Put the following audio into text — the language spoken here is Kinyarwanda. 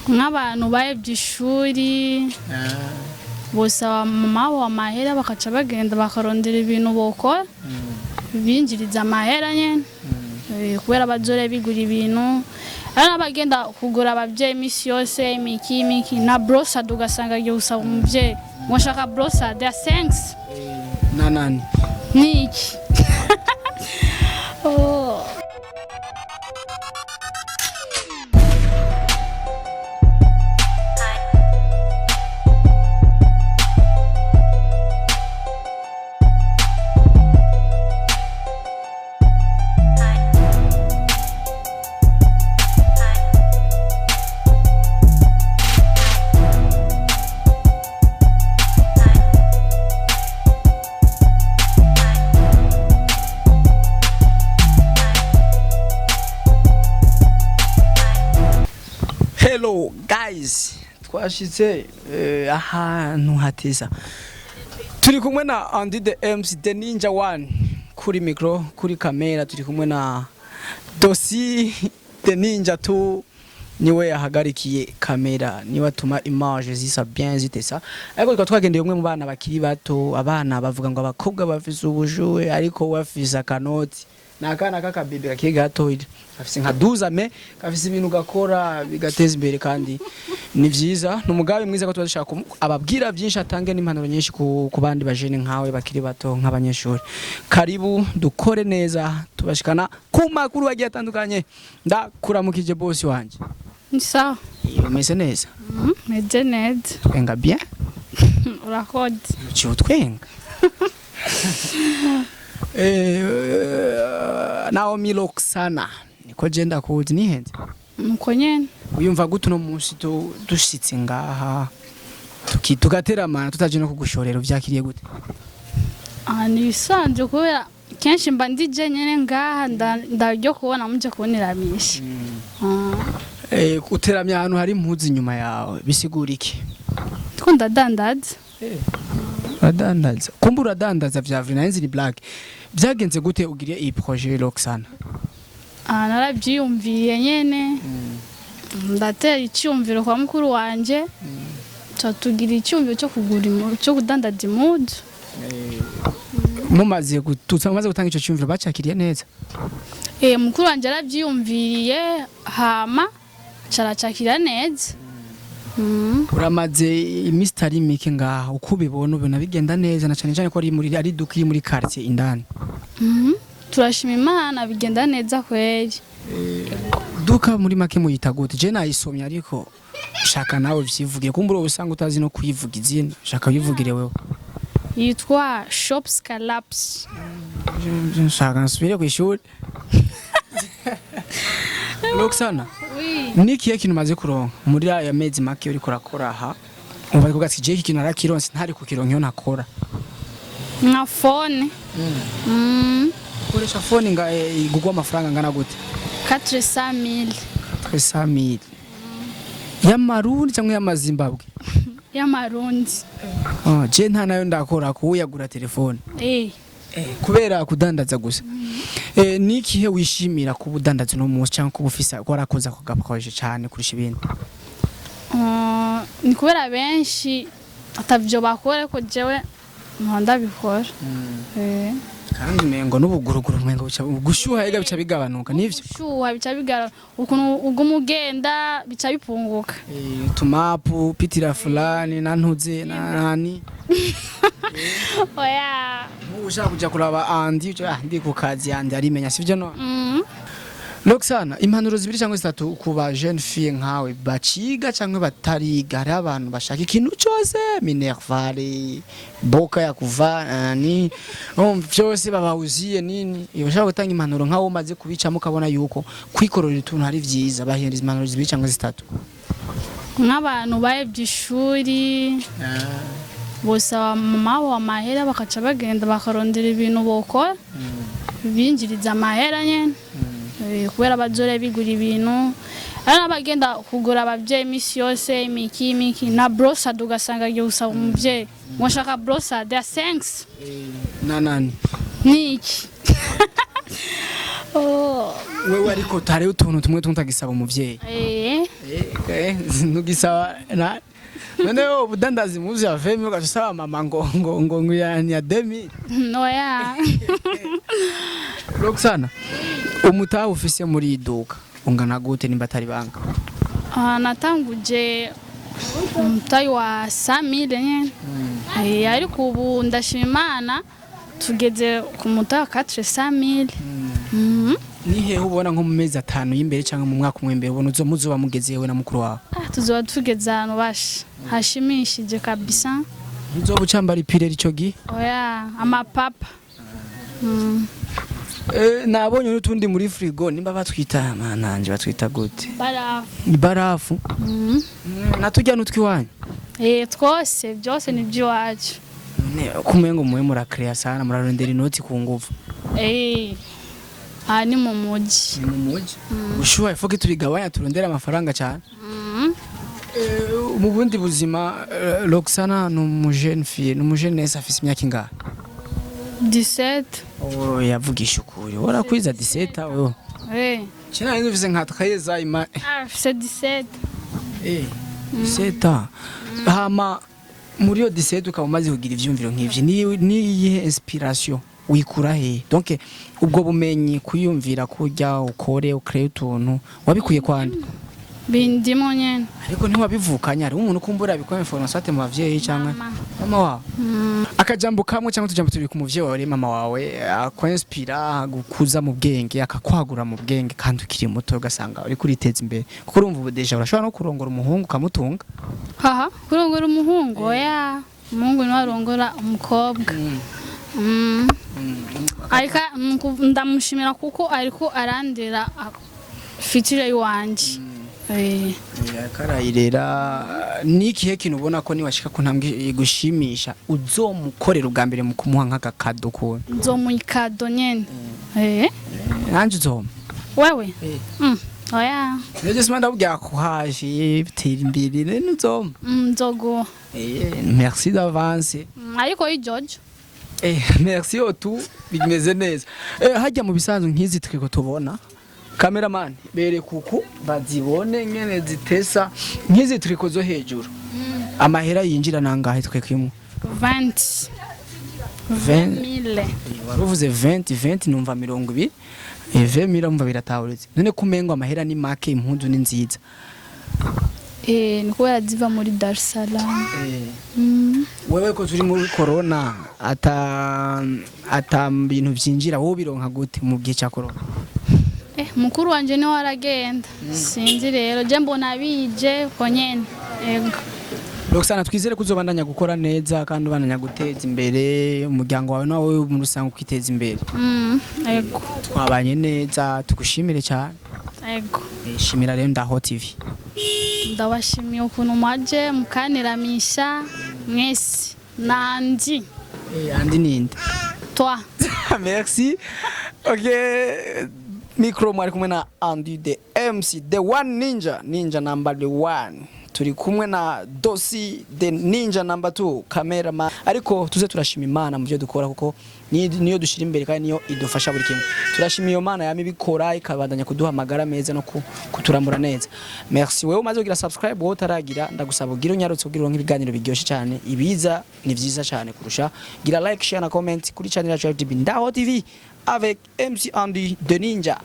nk'abantu bahebye ishuri bose mama wa mahera bakaca bagenda bakarondera ibintu bokora binjiriza amahera nyene kubera bazore bigura ibintu ara bagenda kugura abavyeyi misi yose imiki na brossade ugasanga giye usaba umuvyeyi mwashaka brossade ya 5 nanani niki oh Hello guys, twashitse ahantu hateza. Turi kumwe na Andy the MC the Ninja 1 kuri micro, kuri kamera, turi kumwe na Dosi the Ninja 2 niwe yahagarikiye kamera, niwe atuma image zisa bien zitesa. Ariko twagendeye umwe mu bana bakiri bato, abana bavuga ngo abakobwa bafise ubujue ariko wafise akanoti. Nakana kakabibi kakiye gato afise nka 12 ame kafise ibintu gakora bigateza imbere kandi ni vyiza numugabe mwiza ko twashaka ababwira byinshi atange n'impanuro nyinshi ku bandi bajene nkawe bakiri bato nk'abanyeshuri. Karibu dukore neza tubashikana ku makuru bagiye atandukanye. Ndakuramukije boss wanje. Ni sawa. Umeze neza? Meze neza. Twenga bien? Urakode. Cyo twenga. Bella Loxana niko jenda kuzi nihenze nuko nyene uyumva gute no munsi dushitse ngaha tugateramana tutaje no kugushorera vyakiriye gute ni bisanzwe kubera kenshi mba ndije nyene ngaha ndaryo kubona muje kuboniramisha uteramya ahantu hari impuzi nyuma yawe bisigura iki twunda dandaza adandaza kumbura dandaza vya Vrinanzi ni black byagenze gute ugiriye iyi projet Loxana narabyiyumviye nyene ndatera icyumviro kwa mukuru wanje tugira icyumviro cyo kugura cyo kudandaza impuzu mumaze gutanga ico cyumviro bacakiriye neza mukuru wanje arabyiyumviriye hama caracakira neza uramaze imistari mike ngaha uko ubibona ubona bigenda neza na cyane ko ari dukiri muri quartier indani turashima Imana bigenda neza kweri duka muri make muyita gute je nayisomye ariko shaka nawe vyivugiye kumbura usanga utazi no kuyivuga izina shaka yivugire wewe yitwa Shops Collapse shaka nsubire ku ishuri Loxana nikiye kintu maze kuronka muri aya mezi make uri kurakora aha ubari kugatsi je ikintu arakironse ntari kukironka yo nakora na phone koresha phone nga igugwa amafaranga ngana gute 400,000 y'amarundi cyangwa y'amazimbabwe y'amarundi je nta nayo ndakora ko uyagura telefone kubera kudandaza gusa nikihe wishimira ku budandaza no munsi cyangwa kubufisa warakoza ko gapakoje cyane kurusha ibindi ni kubera benshi atavyo bakore ko jewe ndabikora kandi mengo n'ubuguruguru mwengo gushuha yiga bica bigabanuka nivyo gushuha bica bigara ukuntu ugumugenda bica bipunguka tumapu pitira fulani nantuze nani oya ushaka kuja kuraba Andy ndi ku kazi yandi arimenya sivyo no Loxana impanuro zibiri cyangwa zitatu ku ba jeune fille nkawe baciga cyangwa batariga hari abantu bashaka ikintu cyose minervale boka ya kuva ni byose babawuziye nini bashaka gutanga impanuro nkawo maze kubicamo kabona yuko kwikorora ituntu hari vyiza bahereza impanuro zibiri cyangwa zitatu nk'abantu bahebye ishuri bose mama wa mahera bakaca bagenda bakarondera ibintu bokora binjiriza amahera nyene kubera bazore bigura ibintu ara bagenda kugura abavyeyi misi yose imiki na brossade ugasanga giye usaba umuvyeyi mwashaka brossade ya 5 nanani niki wewe ariko tare utuntu tumwe tuntagisaba umuvyeyi nugisaba na none ubudandazi muzi ya vemi ugasaba mama ngo ya 2000 noya Loxana umutaha ufise muri iduka ungana gute nimba atari banga natanguje umutayi wa 5000 nyene ariko ubu ndashima Imana tugeze ku mutaha 400000 nihe ubona nko mu mezi 5 y'imbere cyangwa mu mwaka umwe imbere ubona uzoba mugezewe na mukuru wawe tuzoba tugeze ahantu basha hashimishije kabisa uzoba ucambara ipire rico gi oya amapapa nabonye n'utundi muri frigo nimba batwita mananje batwita gute barafu natujya n'utwiwanyu twose byose ni by'iwacu kumengo muwe murakrea sana murarondera inoti ku nguvu ni mu muji ushuwa ifoke turigabanya turondera amafaranga cyane mu bundi buzima Loxana n'umujene fille n'umujenese afise imyaka ingahe 17 yavugisha ukuri warakwiza 17 wewe kina ufise nka twayeza ima afise 17 17 hama muri yo 17 ukaba umaze kugira ivyumviro nk'ivyo ni iyihe inspiration wikura he donc ubwo bumenyi kuyumvira kujya ukore ukreye utuntu wabikuye kwande bindimo nyene ariko ntiwabivukanya ari umuntu kumbura bikwa information ate mu bavyeyi cyangwa mama wawe akajambo kamwe cyangwa tujambo turi ku muvyeyi wawe mama wawe akwenspira gukuza mu bwenge akakwagura mu bwenge kandi ukiri muto ugasanga uri kuriteza imbere kuko urumva ubudeja urashobora no kurongora umuhungu kamutunga kurongora umuhungu oya umuhungu ni warongora umukobwa ariko ndamushimira kuko ariko arandera fitire yiwanje karayirera nikihe kintu ubona ko niwashika ku ntambwe igushimisha uzomukorera ubwa mbere mu kumuha nk'agakado ko nzomuyikado nyene nanje uzoma wewe oya nje simanda bugya kuhaje bitera imbere n'uzoma nzogo merci d'avance ariko ijojo merci otu bimeze neza hajya mu bisanzwe nk'izi twiko tubona cameraman bere kuku bazibone ngene zitesa nkizi triko zo hejuru amahera yinjira nangahe twe kimwe 20000 waruvuze 20 numva 20 20 numva biratahuretse none kumengo amahera ni make impundu ni nziza niko yaziva muri Dar es Salaam wewe ko turi muri corona ata bintu byinjira wowe bironka gute mu gihe cya corona mukuru wanje ni waragenda sinzi rero je mbona bije ko nyene ego Loxana twizere kuzobandanya gukora neza kandi ubandanya guteza imbere umuryango wawe nawe mu rusango kwiteza imbere ego twabanye neza tugushimire cyane ego shimira rero Ndaho TV ndabashimiye ukuntu mwaje mukaniramisha mwese nandi andi ninde toi merci okay micro mwari kumwe na Andy the MC the one ninja number 1 turi kumwe na Dosi the ninja number 2 cameraman ariko tuze turashima Imana mu byo dukora kuko niyo dushira imbere kandi niyo idufasha buri kimwe turashima iyo Mana yami bikora ikabandanya kuduhamagara meza no kuturambura neza merci wewe umaze kugira subscribe wowe utaragira ndagusaba ugira unyarutse ugira nk'ibiganiro biryoshye cyane ibiza ni vyiza cyane kurusha gira like share na comment kuri channel ya Ndaho TV avec MC Andy the Ninja.